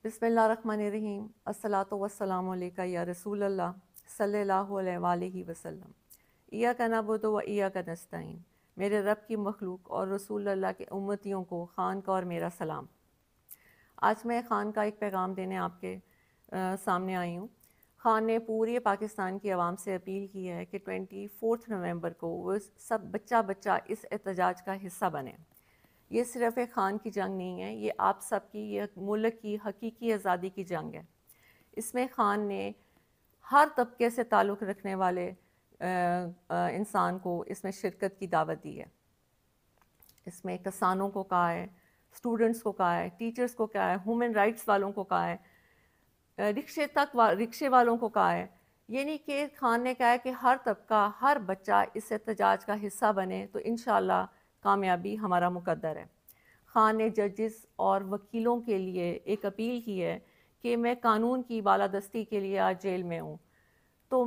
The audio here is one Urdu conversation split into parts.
بسم اللہ الرحمن الرحیم۔ الصلاۃ والسلام علیکہ یا رسول اللہ صلی اللہ علیہ وآلہ وسلم۔ ایاک نعبد و ایاک نستعین۔ میرے رب کی مخلوق اور رسول اللہ کے امتیوں کو خان کا اور میرا سلام۔ آج میں خان کا ایک پیغام دینے آپ کے سامنے آئی ہوں۔ خان نے پورے پاکستان کی عوام سے اپیل کی ہے کہ 24 نومبر کو وہ سب بچہ اس احتجاج کا حصہ بنے۔ یہ صرف ایک خان کی جنگ نہیں ہے، یہ آپ سب کی، یہ ملک کی حقیقی آزادی کی جنگ ہے۔ اس میں خان نے ہر طبقے سے تعلق رکھنے والے انسان کو اس میں شرکت کی دعوت دی ہے۔ اس میں کسانوں کو کہا ہے، اسٹوڈنٹس کو کہا ہے، ٹیچرز کو کہا ہے، ہیومن رائٹس والوں کو کہا ہے، رکشے والوں کو کہا ہے۔ یعنی کہ خان نے کہا ہے کہ ہر طبقہ، ہر بچہ اس احتجاج کا حصہ بنے تو انشاءاللہ کامیابی ہمارا مقدر ہے۔ خان نے ججز اور وکیلوں کے لیے ایک اپیل کی ہے کہ میں قانون کی بالادستی کے لیے آج جیل میں ہوں، تو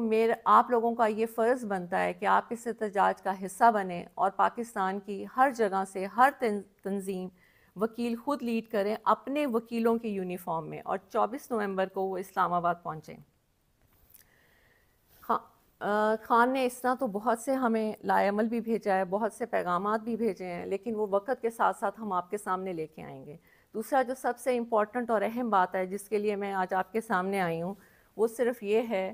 آپ لوگوں کا یہ فرض بنتا ہے کہ آپ اس احتجاج کا حصہ بنیں اور پاکستان کی ہر جگہ سے ہر تنظیم وکیل خود لیڈ کریں اپنے وکیلوں کی یونیفارم میں، اور 24 نومبر کو وہ اسلام آباد پہنچیں۔ خان نے اس طرح تو بہت سے ہمیں لائے عمل بھی بھیجا ہے، بہت سے پیغامات بھی بھیجے ہیں، لیکن وہ وقت کے ساتھ ساتھ ہم آپ کے سامنے لے کے آئیں گے۔ دوسرا جو سب سے امپورٹنٹ اور اہم بات ہے جس کے لیے میں آج آپ کے سامنے آئی ہوں، وہ صرف یہ ہے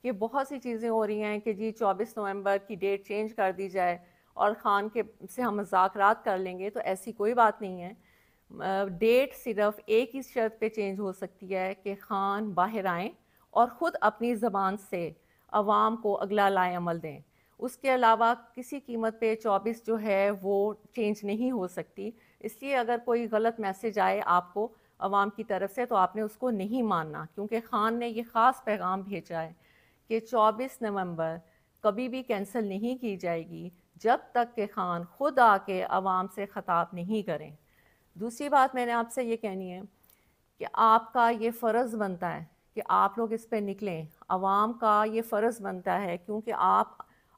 کہ بہت سی چیزیں ہو رہی ہیں کہ جی 24 نومبر کی ڈیٹ چینج کر دی جائے اور خان کے سے ہم مذاکرات کر لیں گے، تو ایسی کوئی بات نہیں ہے۔ ڈیٹ صرف ایک ہی شرط پہ چینج ہو سکتی ہے کہ خان باہر آئیں اور خود اپنی زبان سے عوام کو اگلا لائے عمل دیں۔ اس کے علاوہ کسی قیمت پہ 24 جو ہے وہ چینج نہیں ہو سکتی۔ اس لیے اگر کوئی غلط میسج آئے آپ کو عوام کی طرف سے تو آپ نے اس کو نہیں ماننا، کیونکہ خان نے یہ خاص پیغام بھیجا ہے کہ 24 نومبر کبھی بھی کینسل نہیں کی جائے گی جب تک کہ خان خود آ کے عوام سے خطاب نہیں کریں۔ دوسری بات میں نے آپ سے یہ کہنی ہے کہ آپ کا یہ فرض بنتا ہے کہ آپ لوگ اس پہ نکلیں۔ عوام کا یہ فرض بنتا ہے، کیونکہ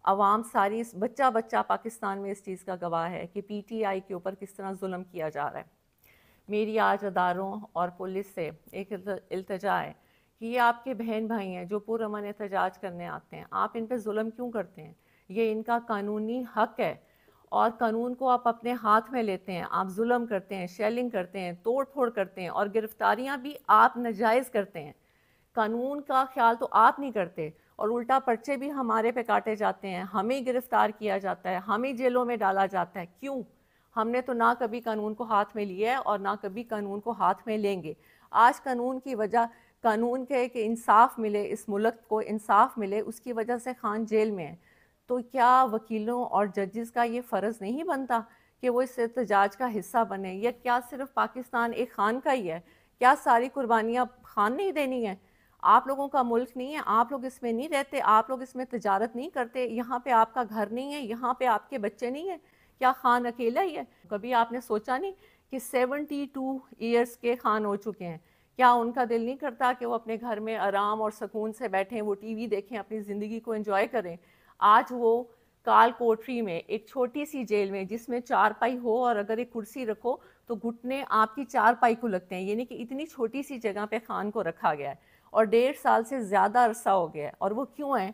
عوام ساری بچہ پاکستان میں اس چیز کا گواہ ہے کہ پی ٹی آئی کے اوپر کس طرح ظلم کیا جا رہا ہے۔ میری آج اداروں اور پولیس سے ایک التجا ہے کہ یہ آپ کے بہن بھائی ہیں جو پرامن احتجاج کرنے آتے ہیں، آپ ان پہ ظلم کیوں کرتے ہیں؟ یہ ان کا قانونی حق ہے، اور قانون کو آپ اپنے ہاتھ میں لیتے ہیں، آپ ظلم کرتے ہیں، شیلنگ کرتے ہیں، توڑ پھوڑ کرتے ہیں، اور گرفتاریاں بھی آپ ناجائز کرتے ہیں۔ قانون کا خیال تو آپ نہیں کرتے، اور الٹا پرچے بھی ہمارے پہ کاٹے جاتے ہیں، ہمیں گرفتار کیا جاتا ہے، ہمیں جیلوں میں ڈالا جاتا ہے۔ کیوں؟ ہم نے تو نہ کبھی قانون کو ہاتھ میں لیا ہے اور نہ کبھی قانون کو ہاتھ میں لیں گے۔ آج قانون کی وجہ، قانون کے کہ انصاف ملے، اس ملک کو انصاف ملے، اس کی وجہ سے خان جیل میں ہے۔ تو کیا وکیلوں اور ججز کا یہ فرض نہیں بنتا کہ وہ اس احتجاج کا حصہ بنے؟ یا کیا صرف پاکستان ایک خان کا ہی ہے؟ کیا ساری قربانیاں خان نہیں دینی ہیں؟ آپ لوگوں کا ملک نہیں ہے؟ آپ لوگ اس میں نہیں رہتے؟ آپ لوگ اس میں تجارت نہیں کرتے؟ یہاں پہ آپ کا گھر نہیں ہے؟ یہاں پہ آپ کے بچے نہیں ہیں؟ کیا خان اکیلا ہی ہے؟ کبھی آپ نے سوچا نہیں کہ 72 ایئرس کے خان ہو چکے ہیں؟ کیا ان کا دل نہیں کرتا کہ وہ اپنے گھر میں آرام اور سکون سے بیٹھیں، وہ ٹی وی دیکھیں، اپنی زندگی کو انجوائے کریں؟ آج وہ کال کوٹری میں ایک چھوٹی سی جیل میں، جس میں 4 پائی ہو اور اگر ایک کرسی رکھو تو گھٹنے آپ کی 4 پائی کو لگتے ہیں، یعنی کہ اتنی چھوٹی سی جگہ پہ خان کو رکھا گیا ہے، اور 1.5 سال سے زیادہ عرصہ ہو گیا ہے۔ اور وہ کیوں ہے؟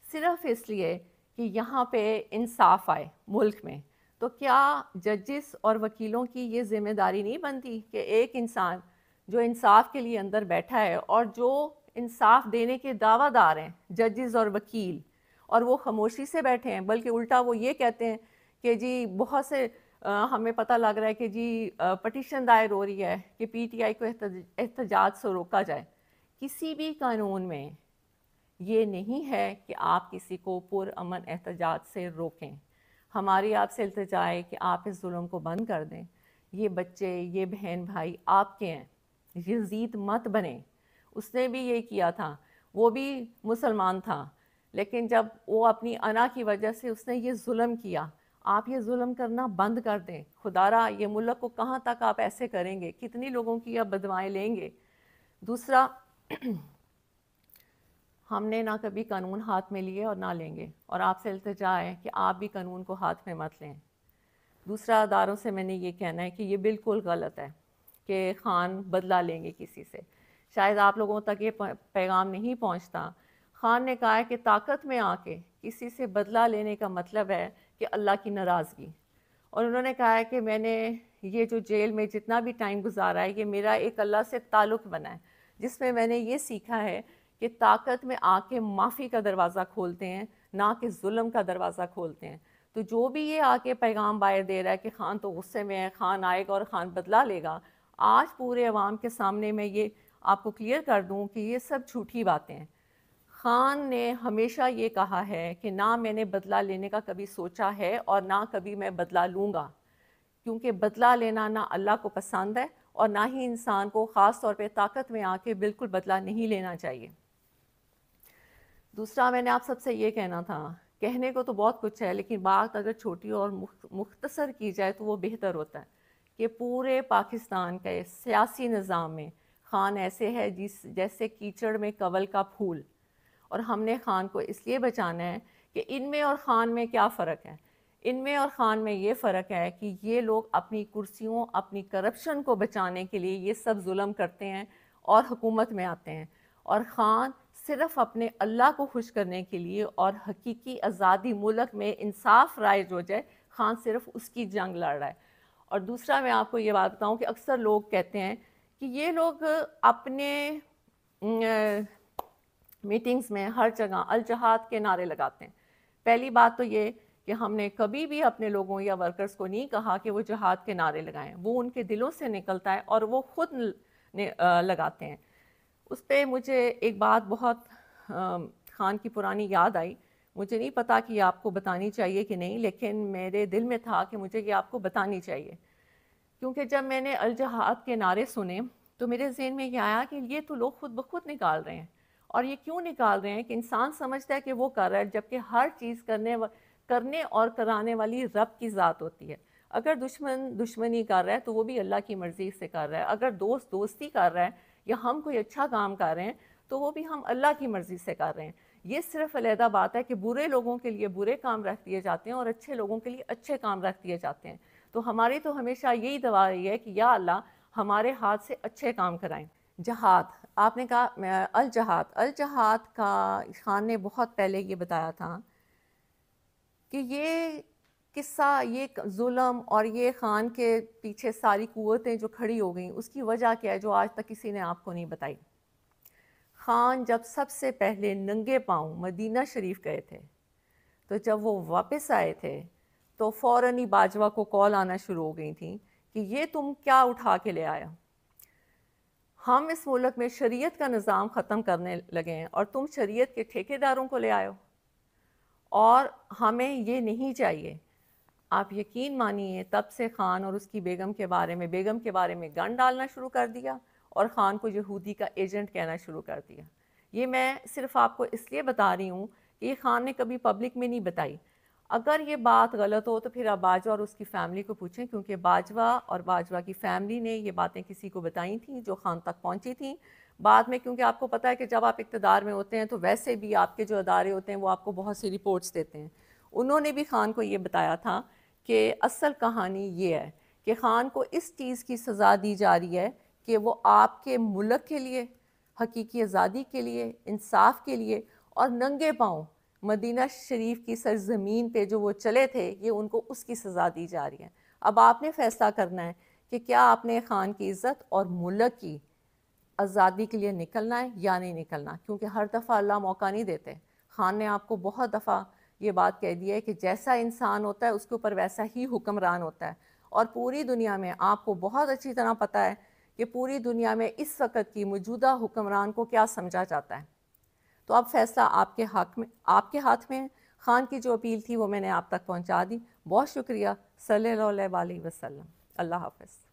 صرف اس لیے کہ یہاں پہ انصاف آئے ملک میں۔ تو کیا ججز اور وکیلوں کی یہ ذمہ داری نہیں بنتی کہ ایک انسان جو انصاف کے لیے اندر بیٹھا ہے اور جو انصاف دینے کے دعویٰ دار ہیں ججز اور وکیل، اور وہ خاموشی سے بیٹھے ہیں، بلکہ الٹا وہ یہ کہتے ہیں کہ جی بہت سے ہمیں پتہ لگ رہا ہے کہ جی پٹیشن دائر ہو رہی ہے کہ پی ٹی آئی کو احتجاج سے روکا جائے۔ کسی بھی قانون میں یہ نہیں ہے کہ آپ کسی کو پرامن احتجاج سے روکیں۔ ہماری آپ سے التجا ہے کہ آپ اس ظلم کو بند کر دیں۔ یہ بچے، یہ بہن بھائی آپ کے ہیں، یزید مت بنیں۔ اس نے بھی یہ کیا تھا، وہ بھی مسلمان تھا، لیکن جب وہ اپنی انا کی وجہ سے اس نے یہ ظلم کیا، آپ یہ ظلم کرنا بند کر دیں۔ خدا را یہ ملک کو کہاں تک آپ ایسے کریں گے؟ کتنی لوگوں کی آپ بدوائیں لیں گے؟ دوسرا، ہم نے نہ کبھی قانون ہاتھ میں لیے اور نہ لیں گے، اور آپ سے التجا ہے کہ آپ بھی قانون کو ہاتھ میں مت لیں۔ دوسرا، اداروں سے میں نے یہ کہنا ہے کہ یہ بالکل غلط ہے کہ خان بدلہ لیں گے کسی سے، شاید آپ لوگوں تک یہ پیغام نہیں پہنچتا۔ خان نے کہا ہے کہ طاقت میں آ کے کسی سے بدلہ لینے کا مطلب ہے کہ اللہ کی ناراضگی، اور انہوں نے کہا ہے کہ میں نے یہ جو جیل میں جتنا بھی ٹائم گزارا ہے یہ میرا ایک اللہ سے تعلق بنا ہے، جس میں نے یہ سیکھا ہے کہ طاقت میں آ کے معافی کا دروازہ کھولتے ہیں، نہ کہ ظلم کا دروازہ کھولتے ہیں۔ تو جو بھی یہ آ کے پیغام باہر دے رہا ہے کہ خان تو غصے میں ہے، خان آئے گا اور خان بدلہ لے گا، آج پورے عوام کے سامنے میں یہ آپ کو کلیئر کر دوں کہ یہ سب جھوٹی باتیں ہیں۔ خان نے ہمیشہ یہ کہا ہے کہ نہ میں نے بدلہ لینے کا کبھی سوچا ہے اور نہ کبھی میں بدلہ لوں گا، کیونکہ بدلہ لینا نہ اللہ کو پسند ہے اور نہ ہی انسان کو خاص طور پہ طاقت میں آ کے بالکل بدلہ نہیں لینا چاہیے۔ دوسرا میں نے آپ سب سے یہ کہنا تھا، کہنے کو تو بہت کچھ ہے لیکن بات اگر چھوٹی اور مختصر کی جائے تو وہ بہتر ہوتا ہے کہ پورے پاکستان کے سیاسی نظام میں خان ایسے ہے جیسے کیچڑ میں کنول کا پھول، اور ہم نے خان کو اس لیے بچانا ہے کہ ان میں اور خان میں کیا فرق ہے؟ ان میں اور خان میں یہ فرق ہے کہ یہ لوگ اپنی کرسیوں، اپنی کرپشن کو بچانے کے لیے یہ سب ظلم کرتے ہیں اور حکومت میں آتے ہیں، اور خان صرف اپنے اللہ کو خوش کرنے کے لیے اور حقیقی آزادی ملک میں انصاف رائج ہو جائے، خان صرف اس کی جنگ لڑ رہا ہے۔ اور دوسرا میں آپ کو یہ بات بتاؤں کہ اکثر لوگ کہتے ہیں کہ یہ لوگ اپنے میٹنگز میں ہر جگہ الجہاد کے نعرے لگاتے ہیں۔ پہلی بات تو یہ کہ ہم نے کبھی بھی اپنے لوگوں یا ورکرز کو نہیں کہا کہ وہ جہاد کے نعرے لگائیں، وہ ان کے دلوں سے نکلتا ہے اور وہ خود لگاتے ہیں۔ اس پہ مجھے ایک بات بہت خان کی پرانی یاد آئی، مجھے نہیں پتا کہ یہ آپ کو بتانی چاہیے کہ نہیں، لیکن میرے دل میں تھا کہ مجھے یہ آپ کو بتانی چاہیے، کیونکہ جب میں نے الجہاد کے نعرے سنے تو میرے ذہن میں یہ آیا کہ یہ تو لوگ خود بخود نکال رہے ہیں، اور یہ کیوں نکال رہے ہیں کہ انسان سمجھتا ہے کہ وہ کر رہا ہے، جبکہ ہر چیز کرنے اور کرانے والی رب کی ذات ہوتی ہے۔ اگر دشمن دشمنی کر رہا ہے تو وہ بھی اللہ کی مرضی سے کر رہا ہے، اگر دوست دوستی کر رہا ہے یا ہم کوئی اچھا کام کر رہے ہیں تو وہ بھی ہم اللہ کی مرضی سے کر رہے ہیں۔ یہ صرف علیحدہ بات ہے کہ برے لوگوں کے لیے برے کام رکھ دیے جاتے ہیں اور اچھے لوگوں کے لیے اچھے کام رکھ دیے جاتے ہیں۔ تو ہماری تو ہمیشہ یہی دعا رہی ہے کہ یا اللہ ہمارے ہاتھ سے اچھے کام کرائیں۔ جہاد، آپ نے کہا الجہاد کا خان نے بہت پہلے یہ بتایا تھا کہ یہ قصہ، یہ ظلم اور یہ خان کے پیچھے ساری قوتیں جو کھڑی ہو گئیں اس کی وجہ کیا ہے جو آج تک کسی نے آپ کو نہیں بتائی۔ خان جب سب سے پہلے ننگے پاؤں مدینہ شریف گئے تھے تو جب وہ واپس آئے تھے تو فوراً ہی باجوہ کو کال آنا شروع ہو گئی تھیں کہ یہ تم کیا اٹھا کے لے آیا، ہم اس ملک میں شریعت کا نظام ختم کرنے لگے ہیں اور تم شریعت کے ٹھیکیداروں کو لے آئے ہو، اور ہمیں یہ نہیں چاہیے۔ آپ یقین مانیے تب سے خان اور اس کی بیگم کے بارے میں گن ڈالنا شروع کر دیا اور خان کو یہودی کا ایجنٹ کہنا شروع کر دیا۔ یہ میں صرف آپ کو اس لیے بتا رہی ہوں کہ یہ خان نے کبھی پبلک میں نہیں بتائی۔ اگر یہ بات غلط ہو تو پھر آپ باجوہ اور اس کی فیملی کو پوچھیں، کیونکہ باجوہ اور باجوہ کی فیملی نے یہ باتیں کسی کو بتائی تھیں جو خان تک پہنچی تھیں۔ بعد میں کیونکہ آپ کو پتہ ہے کہ جب آپ اقتدار میں ہوتے ہیں تو ویسے بھی آپ کے جو ادارے ہوتے ہیں وہ آپ کو بہت سی رپورٹس دیتے ہیں، انہوں نے بھی خان کو یہ بتایا تھا کہ اصل کہانی یہ ہے کہ خان کو اس چیز کی سزا دی جا رہی ہے کہ وہ آپ کے ملک کے لیے، حقیقی آزادی کے لیے، انصاف کے لیے اور ننگے پاؤں مدینہ شریف کی سرزمین پہ جو وہ چلے تھے، یہ ان کو اس کی سزا دی جا رہی ہے۔ اب آپ نے فیصلہ کرنا ہے کہ کیا آپ نے خان کی عزت اور ملک کی آزادی کے لیے نکلنا ہے یا نہیں نکلنا، کیونکہ ہر دفعہ اللہ موقع نہیں دیتے۔ خان نے آپ کو بہت دفعہ یہ بات کہہ دی ہے کہ جیسا انسان ہوتا ہے اس کے اوپر ویسا ہی حکمران ہوتا ہے، اور پوری دنیا میں آپ کو بہت اچھی طرح پتہ ہے کہ پوری دنیا میں اس وقت کی موجودہ حکمران کو کیا سمجھا جاتا ہے۔ تو اب فیصلہ آپ کے ہاتھ میں ہے۔ خان کی جو اپیل تھی وہ میں نے آپ تک پہنچا دی۔ بہت شکریہ۔ صلی اللہ علیہ وسلم۔ اللہ حافظ۔